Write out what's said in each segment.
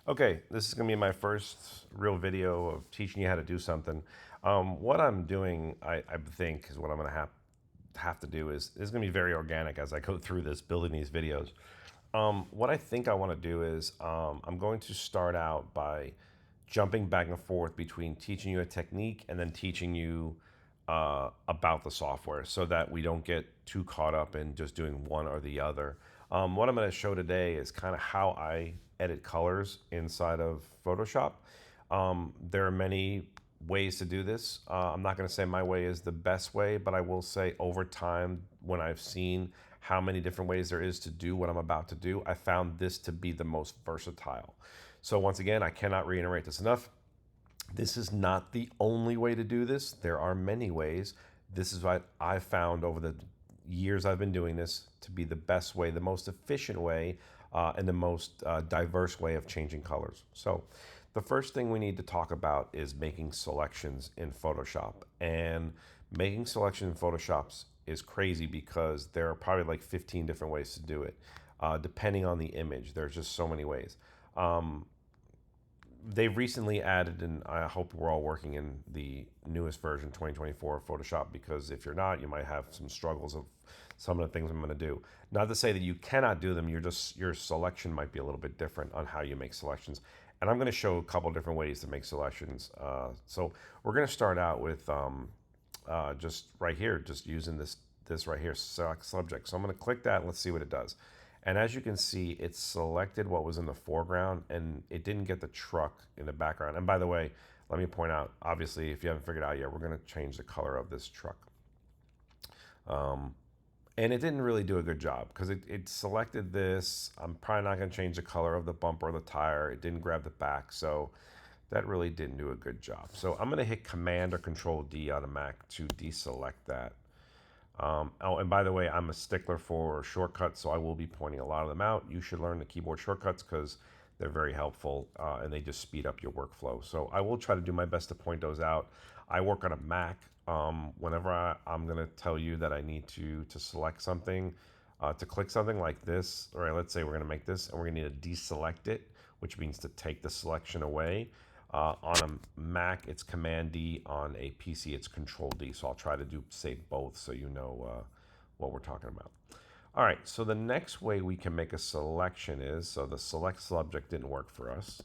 Okay, this is gonna be my first real video of teaching you how to do something. What I'm doing, I think, is what I'm gonna have to do is gonna be very organic as I go through this, building these videos. What I think I want to do is I'm going to start out by jumping back and forth between teaching you a technique and then teaching you about the software so that we don't get too caught up in just doing one or the other. What I'm going to show today is kind of how I edit colors inside of Photoshop. There are many ways to do this. I'm not going to say my way is the best way, but I will say over time, when I've seen how many different ways there is to do what I'm about to do, I found this to be the most versatile. So once again, I cannot reiterate this enough. This is not the only way to do this. There are many ways. This is what I found over the years I've been doing this to be the best way, the most efficient way, and the most diverse way of changing colors. So the first thing we need to talk about is making selections in Photoshop. And making selections in Photoshop is crazy because there are probably like 15 different ways to do it. Depending on the image, there's just so many ways. They've recently added, and I hope we're all working in the newest version 2024 of Photoshop, because if you're not, you might have some struggles of some of the things I'm going to do. Not to say that you cannot do them, your selection might be a little bit different on how you make selections. And I'm going to show a couple different ways to make selections. So we're going to start out with just right here, just using this right here, select subject. So I'm going to click that and let's see what it does. And as you can see, it selected what was in the foreground and it didn't get the truck in the background. And by the way, let me point out, obviously, if you haven't figured out yet, we're going to change the color of this truck. And it didn't really do a good job because it selected this. I'm probably not going to change the color of the bumper or the tire. It didn't grab the back. So that really didn't do a good job. So I'm going to hit Command or Control D on a Mac to deselect that. Oh, and by the way, I'm a stickler for shortcuts, so I will be pointing a lot of them out. You should learn the keyboard shortcuts because they're very helpful and they just speed up your workflow. So I will try to do my best to point those out. I work on a Mac. Whenever I'm going to tell you that I need to select something, to click something like this, or let's say we're going to make this and we're going to need to deselect it, which means to take the selection away. On a Mac, it's Command D. On a PC, it's Control D. So I'll try to say both so you know what we're talking about. All right, so the next way we can make a selection is, so the select subject didn't work for us.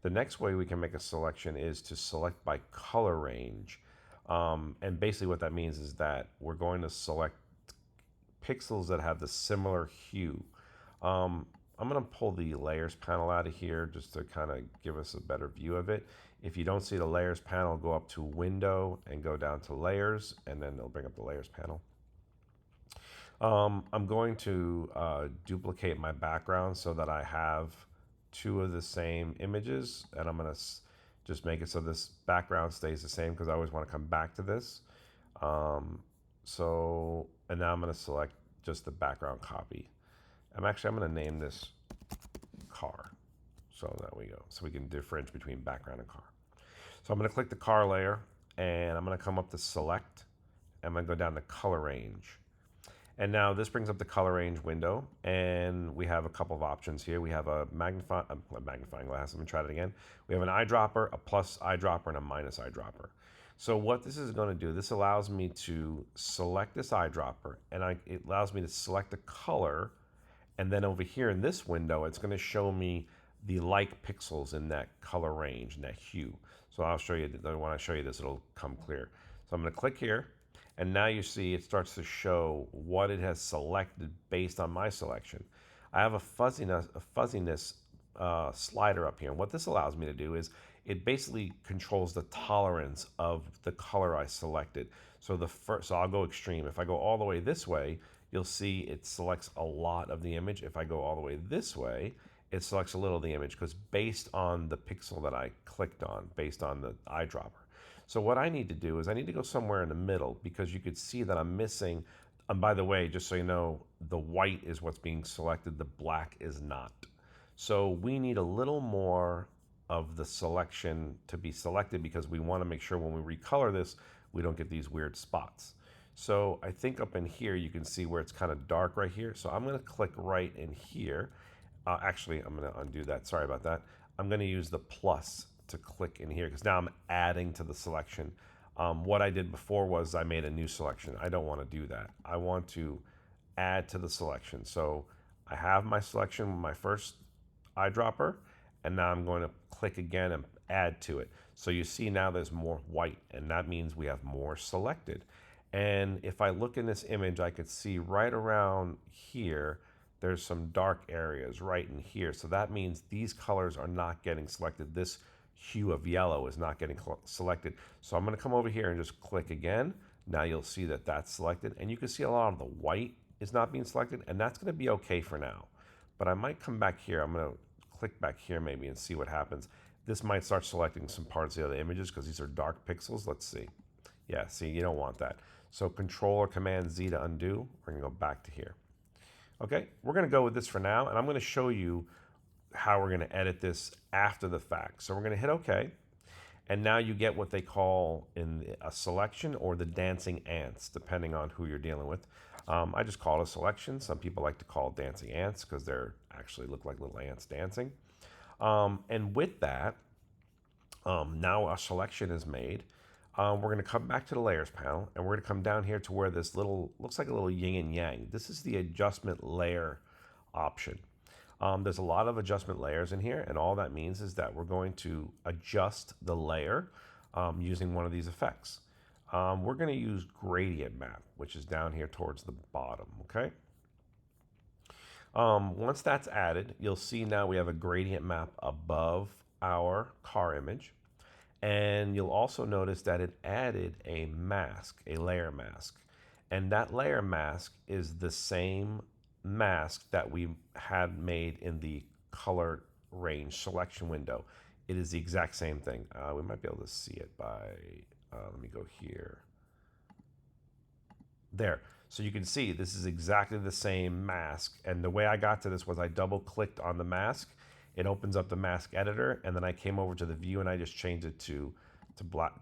The next way we can make a selection is to select by color range. And basically what that means is that we're going to select pixels that have the similar hue. I'm going to pull the layers panel out of here just to kind of give us a better view of it. If you don't see the layers panel, go up to Window and go down to Layers, and then it'll bring up the layers panel. I'm going to duplicate my background so that I have two of the same images, and I'm going to just make it so this background stays the same because I always want to come back to this. And now I'm going to select just the background copy. I'm going to name this car. So there we go. So we can differentiate between background and car. So I'm going to click the car layer and I'm going to come up to select. I'm going to go down to color range. And now this brings up the color range window and we have a couple of options here. We have a magnifying glass. Let me try that again. We have an eyedropper, a plus eyedropper, and a minus eyedropper. So what this is going to do, this allows me to select this eyedropper and it allows me to select the color. And then over here in this window, it's going to show me the like pixels in that color range and that hue. So I'll show you, when I show you this, it'll come clear. So I'm going to click here. And now you see it starts to show what it has selected based on my selection. I have a fuzziness slider up here. And what this allows me to do is it basically controls the tolerance of the color I selected. So so I'll go extreme. If I go all the way this way, you'll see it selects a lot of the image. If I go all the way this way, it selects a little of the image because based on the pixel that I clicked on, based on the eyedropper. So what I need to do is I need to go somewhere in the middle because you could see that I'm missing. And by the way, just so you know, the white is what's being selected. The black is not. So we need a little more of the selection to be selected because we want to make sure when we recolor this, we don't get these weird spots. So I think up in here, you can see where it's kind of dark right here. So I'm going to click right in here. Actually, I'm going to undo that. Sorry about that. I'm going to use the plus to click in here because now I'm adding to the selection. What I did before was I made a new selection. I don't want to do that. I want to add to the selection. So I have my selection with my first eyedropper, and now I'm going to click again and add to it. So you see now there's more white, and that means we have more selected. And if I look in this image, I could see right around here, there's some dark areas right in here. So that means these colors are not getting selected. This hue of yellow is not getting selected. So I'm going to come over here and just click again. Now you'll see that that's selected, and you can see a lot of the white is not being selected, and that's going to be okay for now. But I might come back here. I'm going to click back here maybe and see what happens. This might start selecting some parts of the other images because these are dark pixels. Let's see. Yeah, see, you don't want that. So Control or Command Z to undo. We're going to go back to here. Okay, we're going to go with this for now, and I'm going to show you how we're going to edit this after the fact. So we're going to hit OK, and now you get what they call in a selection or the dancing ants, depending on who you're dealing with. I just call it a selection. Some people like to call it dancing ants because they're actually look like little ants dancing. And with that, now our selection is made. We're going to come back to the layers panel, and we're going to come down here to where this little, looks like a little yin and yang. This is the adjustment layer option. There's a lot of adjustment layers in here, and all that means is that we're going to adjust the layer using one of these effects. We're going to use gradient map, which is down here towards the bottom, okay? Once that's added, you'll see now we have a gradient map above our car image. And you'll also notice that it added a mask, a layer mask. And that layer mask is the same mask that we had made in the color range selection window. It is the exact same thing. We might be able to see it by, let me go here. There. So you can see this is exactly the same mask. And the way I got to this was I double clicked on the mask. It opens up the mask editor, and then I came over to the view and I just changed it to black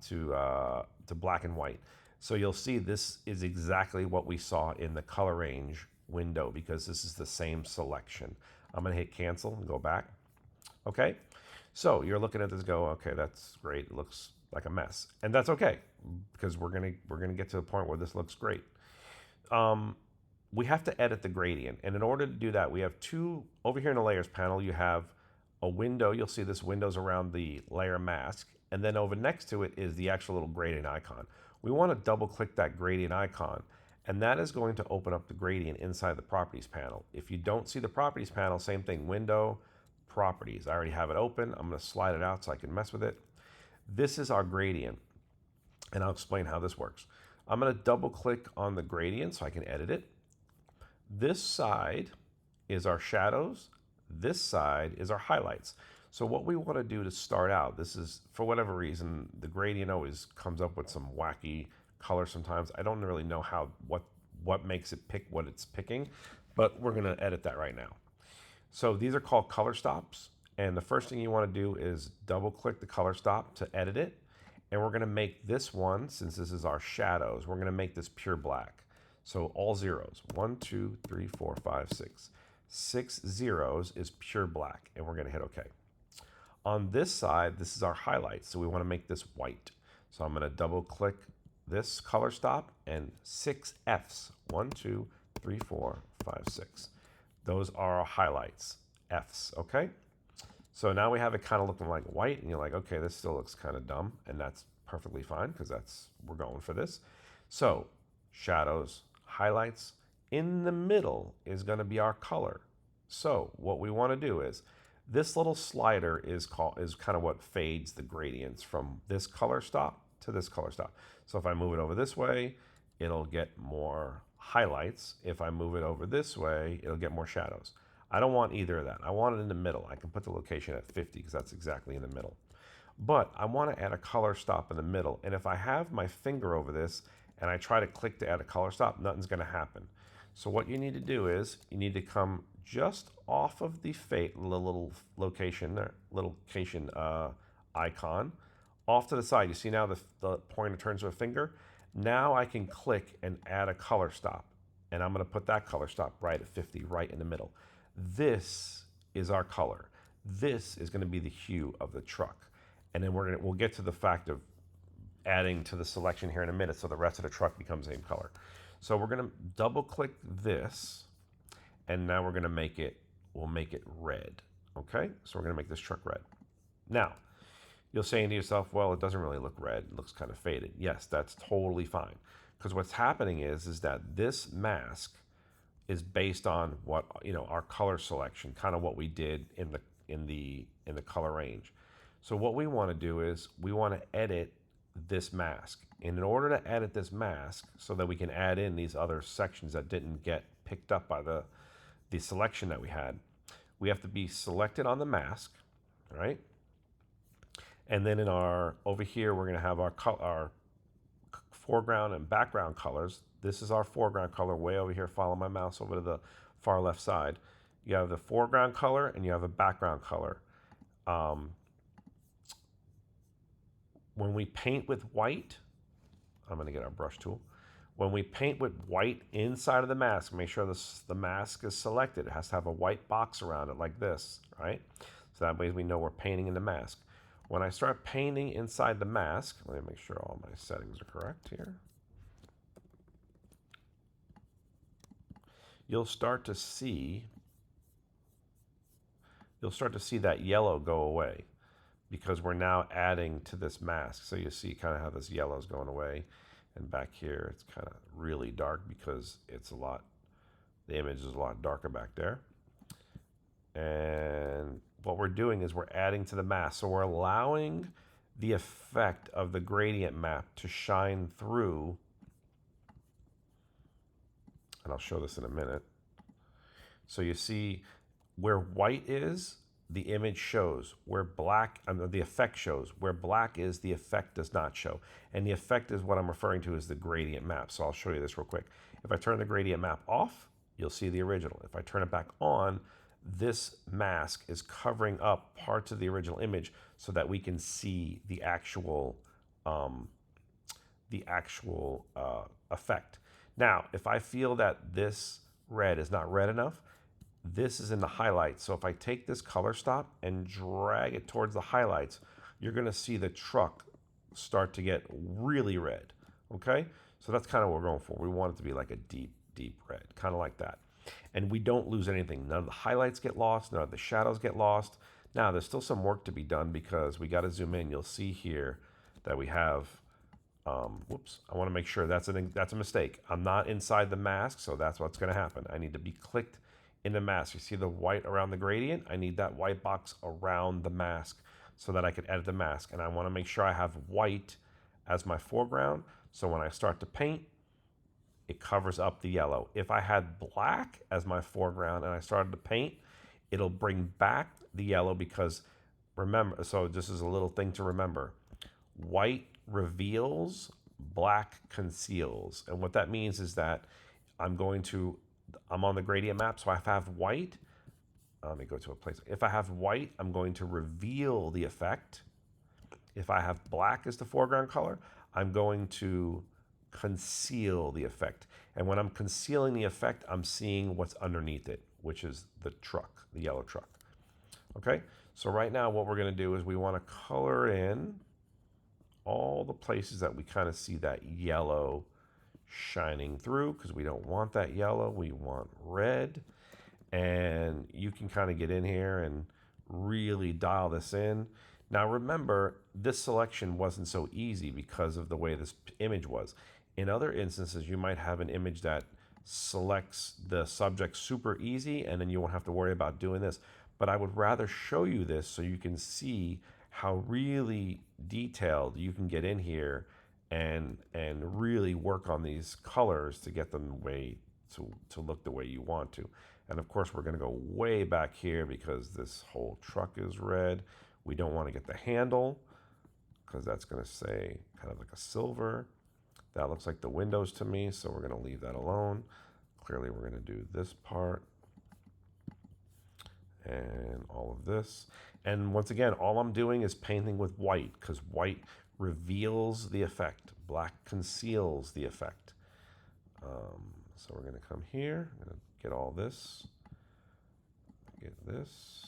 and white. So you'll see this is exactly what we saw in the color range window because this is the same selection. I'm going to hit cancel and go back. Okay, so you're looking at this, go, okay, that's great. It looks like a mess, and that's okay because we're gonna get to the point where this looks great. We have to edit the gradient, and in order to do that, we have two over here in the layers panel. You have a window. You'll see this window's around the layer mask, and then over next to it is the actual little gradient icon. We want to double click that gradient icon, and that is going to open up the gradient inside the properties panel. If you don't see the properties panel, same thing, window, properties. I already have it open. I'm going to slide it out so I can mess with it. This is our gradient, and I'll explain how this works. I'm going to double click on the gradient so I can edit it. This side is our shadows. This side is our highlights. So what we want to do to start out, this is, for whatever reason, the gradient always comes up with some wacky color sometimes. I don't really know what makes it pick what it's picking, but we're going to edit that right now. So these are called color stops. And the first thing you want to do is double click the color stop to edit it. And we're going to make this one, since this is our shadows, we're going to make this pure black. So all zeros, 1, 2, 3, 4, 5, 6. 6 zeros is pure black, and we're going to hit OK. On this side, this is our highlights, so we want to make this white. So I'm going to double click this color stop and 6 Fs, 1, 2, 3, 4, 5, 6. Those are our highlights, Fs, okay? So now we have it kind of looking like white, and you're like, okay, this still looks kind of dumb, and that's perfectly fine because we're going for this. So shadows, highlights. In the middle is going to be our color. So what we want to do is this little slider is kind of what fades the gradients from this color stop to this color stop. So if I move it over this way, it'll get more highlights. If I move it over this way, it'll get more shadows. I don't want either of that. I want it in the middle. I can put the location at 50 because that's exactly in the middle. But I want to add a color stop in the middle. And if I have my finger over this and I try to click to add a color stop, nothing's going to happen. So what you need to do is you need to come just off of the little location icon, off to the side. You see now the pointer turns to a finger. Now I can click and add a color stop. And I'm going to put that color stop right at 50, right in the middle. This is our color. This is going to be the hue of the truck. And then we'll get to the fact of adding to the selection here in a minute so the rest of the truck becomes the same color. So we're going to double click this, and now we're going to we'll make it red. Okay, so we're going to make this truck red. Now, you're saying to yourself, well, it doesn't really look red, it looks kind of faded. Yes, that's totally fine. Because what's happening is that this mask is based on what, our color selection, kind of what we did in the color range. So what we want to do is we want to edit this mask. And in order to edit this mask so that we can add in these other sections that didn't get picked up by the selection that we had, we have to be selected on the mask, right? And then over here, we're going to have our foreground and background colors. This is our foreground color way over here. Follow my mouse over to the far left side. You have the foreground color and you have a background color. When we paint with white, I'm going to get our brush tool. When we paint with white inside of the mask, make sure the mask is selected. It has to have a white box around it like this, right? So that way we know we're painting in the mask. When I start painting inside the mask, let me make sure all my settings are correct here. You'll start to see that yellow go away because we're now adding to this mask. So you see kind of how this yellow is going away. And back here, it's kind of really dark because the image is a lot darker back there. And what we're doing is we're adding to the mask. So we're allowing the effect of the gradient map to shine through. And I'll show this in a minute. So you see where white is, the image shows. Where black, the effect shows. Where black is, the effect does not show. And the effect is what I'm referring to as the gradient map. So I'll show you this real quick. If I turn the gradient map off, you'll see the original. If I turn it back on, this mask is covering up parts of the original image so that we can see the actual effect. Now, if I feel that this red is not red enough, this is in the highlights. So if I take this color stop and drag it towards the highlights, you're going to see the truck start to get really red. Okay? So that's kind of what we're going for. We want it to be like a deep, deep red, kind of like that. And we don't lose anything. None of the highlights get lost. None of the shadows get lost. Now, there's still some work to be done because we got to zoom in. You'll see here that we have, whoops, I want to make sure that's a mistake. I'm not inside the mask, so that's what's going to happen. I need to be clicked in the mask. You see the white around the gradient? I need that white box around the mask so that I can edit the mask. And I want to make sure I have white as my foreground. So when I start to paint, it covers up the yellow. If I had black as my foreground and I started to paint, it'll bring back the yellow because remember, so this is a little thing to remember. White reveals, black conceals. And what that means is that I'm on the gradient map, so if I have white, let me go to a place. If I have white, I'm going to reveal the effect. If I have black as the foreground color, I'm going to conceal the effect. And when I'm concealing the effect, I'm seeing what's underneath it, which is the truck, the yellow truck. Okay, so right now what we're going to do is we want to color in all the places that we kind of see that yellow shining through because we don't want that yellow, we want red. And you can kind of get in here and really dial this in. Now remember, this selection wasn't so easy because of the way this image was. In other instances, you might have an image that selects the subject super easy and then you won't have to worry about doing this. But I would rather show you this so you can see how really detailed you can get in here and really work on these colors to get them the way to look the way you want to. And of course, we're going to go way back here because this whole truck is red. We don't want to get the handle because that's going to say kind of like a silver. That looks like the windows to me, so we're going to leave that alone. Clearly, we're going to do this part and all of this. And once again, all I'm doing is painting with white because white reveals the effect. Black conceals the effect. So we're going to come here. I'm going to get all this. Get this.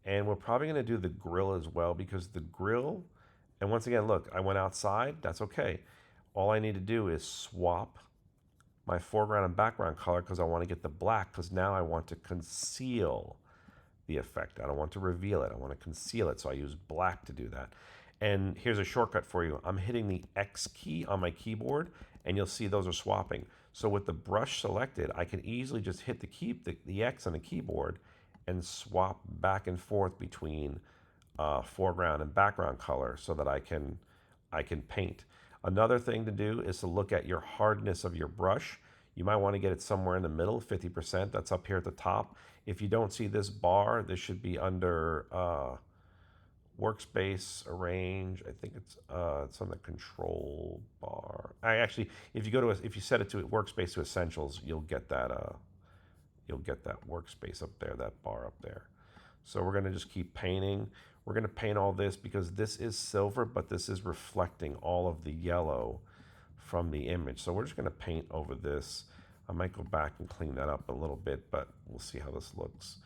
And we're probably going to do the grill as well, because the grill, and once again, look, I went outside. That's okay. All I need to do is swap my foreground and background color, because I want to get the black, because now I want to conceal the effect. I don't want to reveal it. I want to conceal it. So I use black to do that. And here's a shortcut for you. I'm hitting the X key on my keyboard, and you'll see those are swapping. So with the brush selected, I can easily just hit the X on the keyboard and swap back and forth between foreground and background color, so that I can paint. Another thing to do is to look at your hardness of your brush. You might want to get it somewhere in the middle, 50%. That's up here at the top. If you don't see this bar, this should be under workspace, arrange. I think it's on the control bar. I actually, if you set it to workspace to essentials, you'll get that workspace up there, that bar up there. So we're going to just keep painting. We're going to paint all this because this is silver, but this is reflecting all of the yellow from the image. So we're just going to paint over this. I might go back and clean that up a little bit, but we'll see how this looks.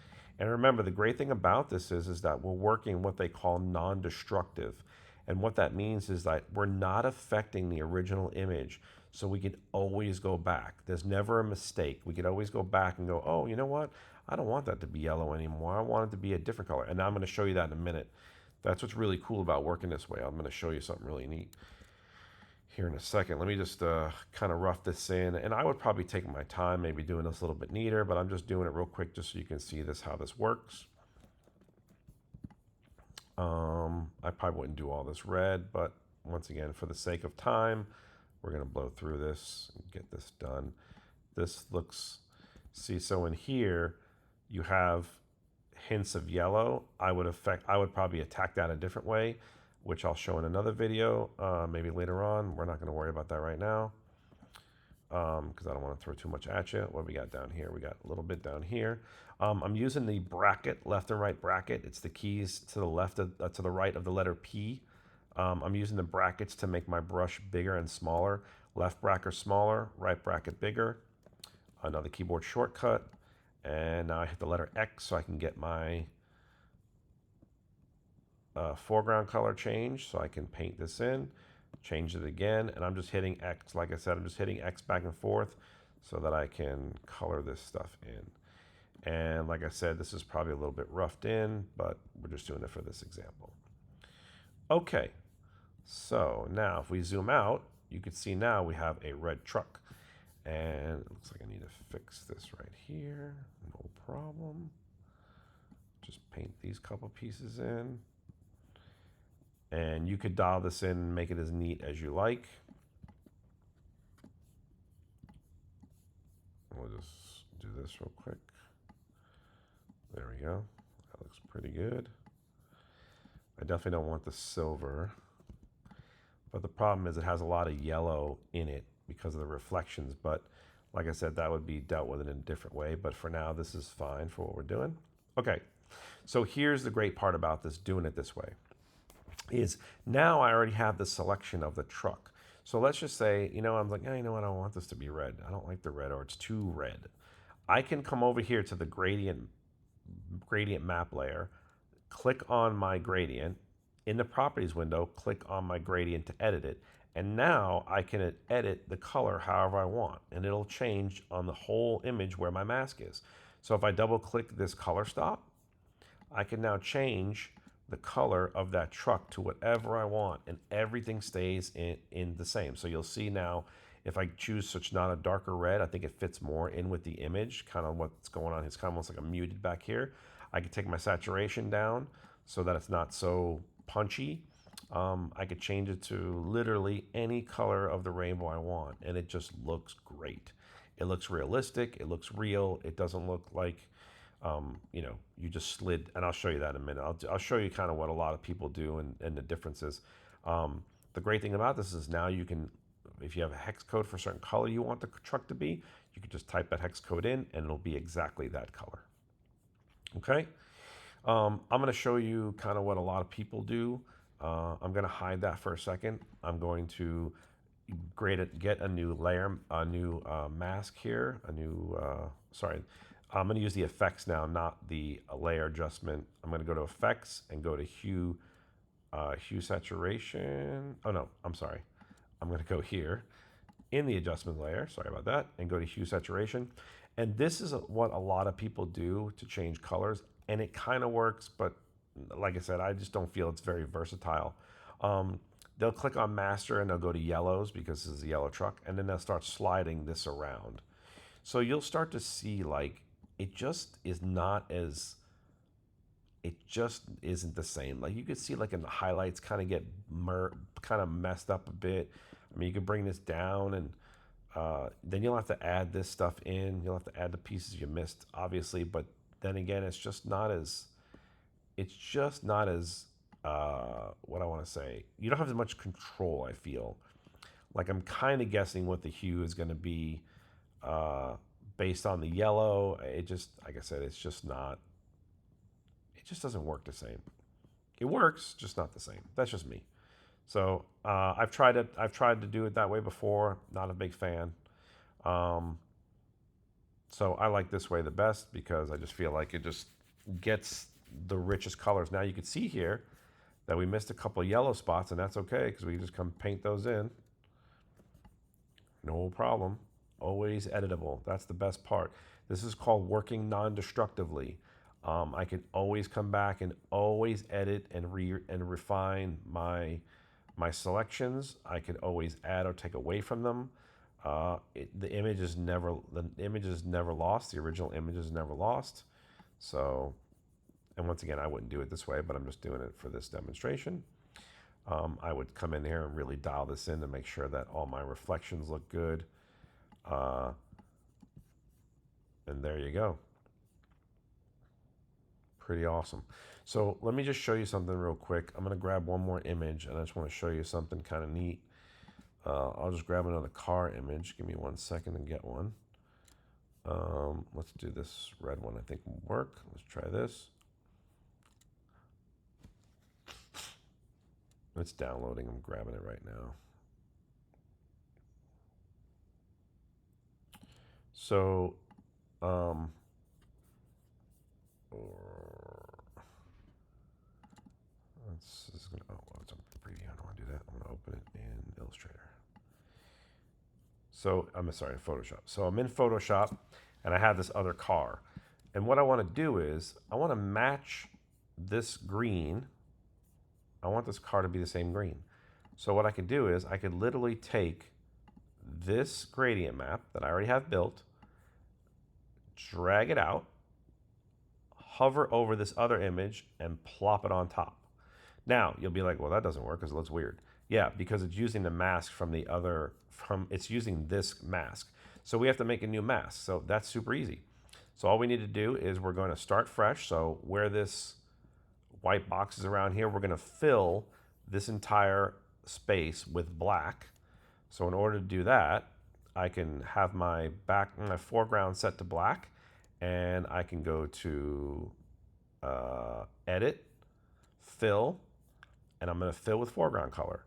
And remember, the great thing about this is that we're working what they call non-destructive. And what that means is that we're not affecting the original image. So we can always go back. There's never a mistake. We could always go back and go, oh, you know what? I don't want that to be yellow anymore. I want it to be a different color. And I'm going to show you that in a minute. That's what's really cool about working this way. I'm going to show you something really neat here in a second. Let me just kind of rough this in. And I would probably take my time, maybe doing this a little bit neater, but I'm just doing it real quick just so you can see how this works. I probably wouldn't do all this red, but once again, for the sake of time, we're going to blow through this and get this done. This looks, see, so in here, you have hints of yellow. I would probably attack that a different way, which I'll show in another video, maybe later on. We're not going to worry about that right now, because I don't want to throw too much at you. What we got down here? We got a little bit down here. I'm using the bracket, left and right bracket. It's the keys to the left to the right of the letter P. I'm using the brackets to make my brush bigger and smaller. Left bracket smaller, right bracket bigger. Another keyboard shortcut. And now I hit the letter X so I can get my foreground color change, so I can paint this in, change it again, and I'm just hitting X. Like I said, I'm just hitting X back and forth so that I can color this stuff in. And like I said, this is probably a little bit roughed in, but we're just doing it for this example. Okay, so now if we zoom out, you can see now we have a red truck. And it looks like I need to fix this right here. No problem. Just paint these couple pieces in. And you could dial this in and make it as neat as you like. We'll just do this real quick. There we go. That looks pretty good. I definitely don't want the silver. But the problem is it has a lot of yellow in it because of the reflections. But like I said, that would be dealt with in a different way. But for now, this is fine for what we're doing. Okay, so here's the great part about this, doing it this way, is now I already have the selection of the truck. So let's just say, I'm like, you know what, I don't want this to be red. I don't like the red, or it's too red. I can come over here to the gradient map layer, click on my gradient. In the properties window, click on my gradient to edit it. And now I can edit the color however I want, and it'll change on the whole image where my mask is. So if I double click this color stop, I can now change the color of that truck to whatever I want, and everything stays in the same. So you'll see now, if I choose such not a darker red, I think it fits more in with the image, kind of what's going on. It's kind of almost like a muted back here. I could take my saturation down so that it's not so punchy. I could change it to literally any color of the rainbow I want, and it just looks great. It looks realistic. It looks real. It doesn't look like, you just slid. And I'll show you that in a minute. I'll show you kind of what a lot of people do and the differences. The great thing about this is now you can, if you have a hex code for a certain color you want the truck to be, you can just type that hex code in, and it'll be exactly that color. Okay. I'm going to show you kind of what a lot of people do. I'm going to hide that for a second. I'm going to get a new layer, a new mask here, I'm going to use the effects now, not the layer adjustment. I'm going to go to effects and go to hue saturation. Oh no, I'm sorry. I'm going to go here in the adjustment layer, sorry about that, and go to hue saturation. And this is what a lot of people do to change colors, and it kind of works, but like I said, I just don't feel it's very versatile. They'll click on master and they'll go to yellows because this is a yellow truck, and then they'll start sliding this around. So you'll start to see like it just is not as it just isn't the same. Like you could see like in the highlights kind of get kind of messed up a bit. I mean, you could bring this down and then you'll have to add this stuff in. You'll have to add the pieces you missed, obviously. But then again, it's just not as, what I want to say. You don't have as much control, I feel. Like I'm kind of guessing what the hue is going to be based on the yellow. It just, like I said, it's just not, it just doesn't work the same. It works, just not the same. That's just me. So I've tried it. I've tried to do it that way before. Not a big fan. So I like this way the best because I just feel like it just gets the richest colors. Now you can see here that we missed a couple of yellow spots, and that's okay because we can just come paint those in. No problem. Always editable. That's the best part. This is called working non-destructively. I can always come back and always edit and refine my selections. I can always add or take away from them. The image is never lost. The original image is never lost. So, and once again, I wouldn't do it this way, but I'm just doing it for this demonstration. I would come in here and really dial this in to make sure that all my reflections look good. And there you go. Pretty awesome. So let me just show you something real quick. I'm going to grab one more image, and I just want to show you something kind of neat. I'll just grab another car image. Give me 1 second and get one. Let's do this red one. I think will work. Let's try this. It's downloading. I'm grabbing it right now. So, this is gonna, oh, well, it's a preview. I don't want to do that. I'm going to open it in Illustrator. So, I'm sorry, Photoshop. So I'm in Photoshop, and I have this other car. And what I want to do is, I want to match this green. I want this car to be the same green. So what I could do is, I could literally take this gradient map that I already have built, drag it out, hover over this other image, and plop it on top. Now, you'll be like, well, that doesn't work because it looks weird. Yeah, because it's using the mask from the other, it's using this mask. So we have to make a new mask. So that's super easy. So all we need to do is we're going to start fresh. So where this white box is around here, we're going to fill this entire space with black. So in order to do that, I can have my foreground set to black, and I can go to edit, fill, and I'm going to fill with foreground color.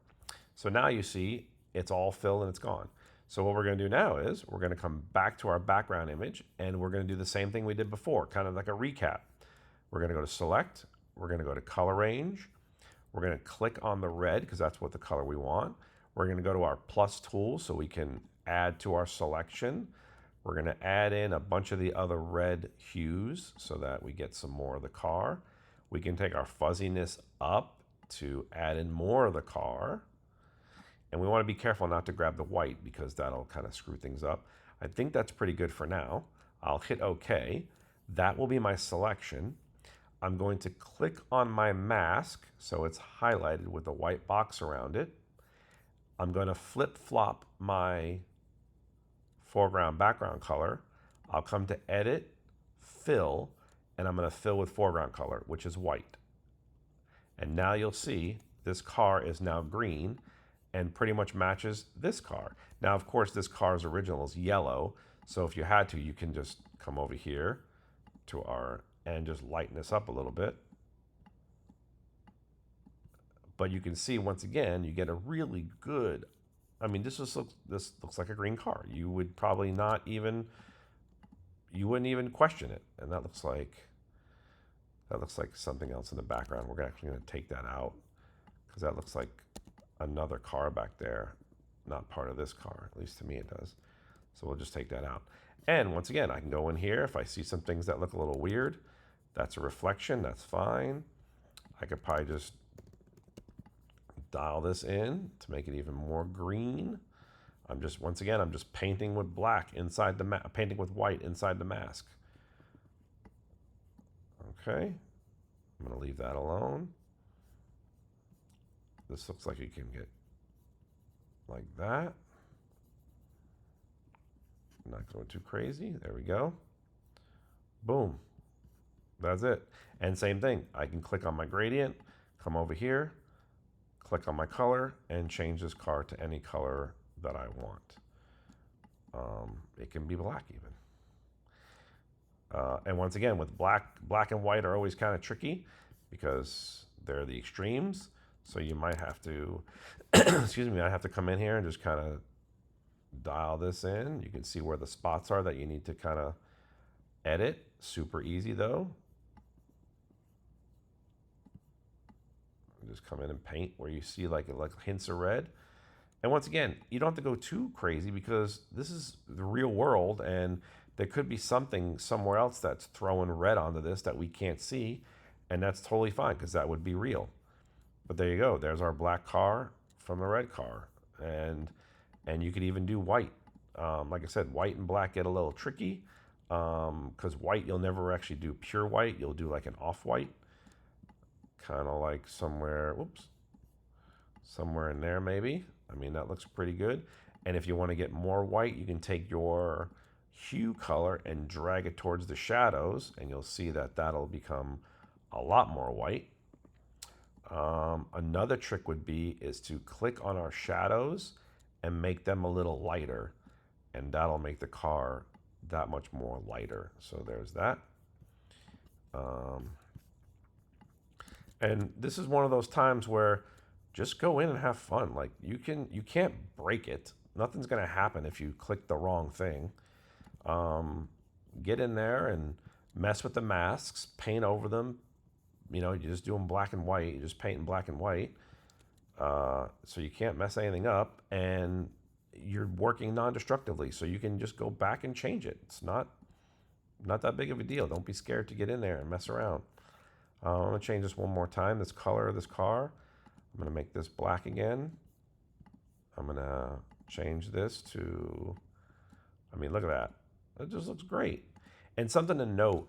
So now you see it's all filled and it's gone. So what we're going to do now is we're going to come back to our background image, and we're going to do the same thing we did before, kind of like a recap. We're going to go to select, we're going to go to color range, we're going to click on the red because that's what the color we want. We're going to go to our plus tool so we can add to our selection. We're going to add in a bunch of the other red hues so that we get some more of the car. We can take our fuzziness up to add in more of the car. And we want to be careful not to grab the white because that'll kind of screw things up. I think that's pretty good for now. I'll hit OK. That will be my selection. I'm going to click on my mask so it's highlighted with a white box around it. I'm going to flip-flop my foreground background color. I'll come to edit, fill, and I'm going to fill with foreground color, which is white. And now you'll see this car is now green and pretty much matches this car. Now, of course, this car's original is yellow. So if you had to, you can just come over here to and just lighten this up a little bit. But you can see, once again, you get a really good, I mean, this looks like a green car. You would probably not even, you wouldn't even question it. And that looks like something else in the background. We're actually going to take that out because that looks like another car back there, not part of this car. At least to me it does. So we'll just take that out. And once again, I can go in here. If I see some things that look a little weird, that's a reflection. That's fine. I could probably just dial this in to make it even more green. Once again, I'm just painting with black inside the painting with white inside the mask. Okay, I'm gonna leave that alone. This looks like you can get like that. Not going too crazy. There we go. Boom. That's it. And same thing. I can click on my gradient, come over here, click on my color, and change this car to any color that I want. It can be black even. And once again, with black and white are always kind of tricky because they're the extremes. So you might have to, excuse me, I have to come in here and just kind of dial this in. You can see where the spots are that you need to kind of edit. Super easy though. Just come in and paint where you see like hints of red. And once again, you don't have to go too crazy because this is the real world and there could be something somewhere else that's throwing red onto this that we can't see, and that's totally fine because that would be real. But there you go. There's our black car from the red car. And you could even do white. Like I said, white and black get a little tricky because white, you'll never actually do pure white. You'll do like an off-white, kind of like somewhere, whoops, somewhere in there maybe. I mean, that looks pretty good. And if you want to get more white, you can take your hue color and drag it towards the shadows, and you'll see that that'll become a lot more white. Another trick would be is to click on our shadows and make them a little lighter, and that'll make the car that much more lighter. So there's that. And this is one of those times where just go in and have fun. Like you can't break it. Nothing's gonna happen if you click the wrong thing. Get in there and mess with the masks, paint over them. You know, you just do them black and white. You just paint in black and white. So you can't mess anything up, and you're working non-destructively. So you can just go back and change it. It's not that big of a deal. Don't be scared to get in there and mess around. I'm gonna change this one more time. This color of this car. I'm gonna make this black again. I'm gonna change this to, I mean, look at that. It just looks great. And something to note,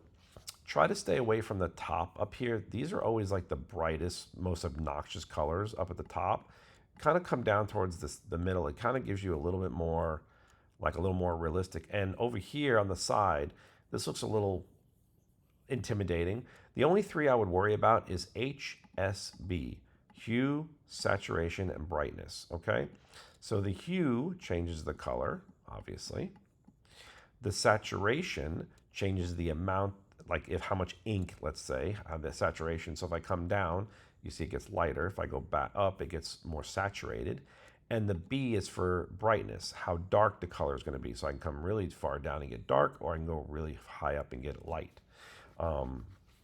try to stay away from the top up here. These are always like the brightest, most obnoxious colors up at the top. Kind of come down towards the middle. It kind of gives you a little bit more, like a little more realistic. And over here on the side, this looks a little intimidating. The only three I would worry about is HSB, hue, saturation, and brightness, okay? So the hue changes the color, obviously. The saturation changes the amount, like how much ink, let's say, the saturation. So if I come down, you see it gets lighter. If I go back up, it gets more saturated. And the B is for brightness, how dark the color is going to be. So I can come really far down and get dark, or I can go really high up and get light.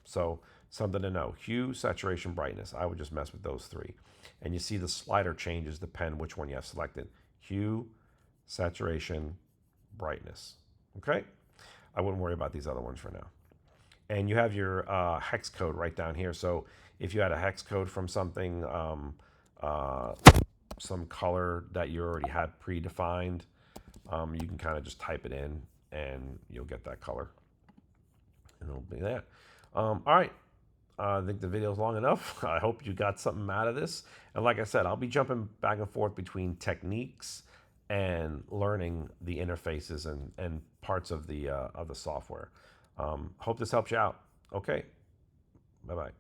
So something to know, hue, saturation, brightness. I would just mess with those three. And you see the slider changes depend which one you have selected. Hue, saturation, brightness. Okay? I wouldn't worry about these other ones for now. And you have your hex code right down here. So if you had a hex code from something, some color that you already had predefined, you can kind of just type it in and you'll get that color. And it'll be that. All right. I think the video is long enough. I hope you got something out of this. And like I said, I'll be jumping back and forth between techniques and learning the interfaces and parts of the software. Hope this helps you out. Okay. Bye-bye.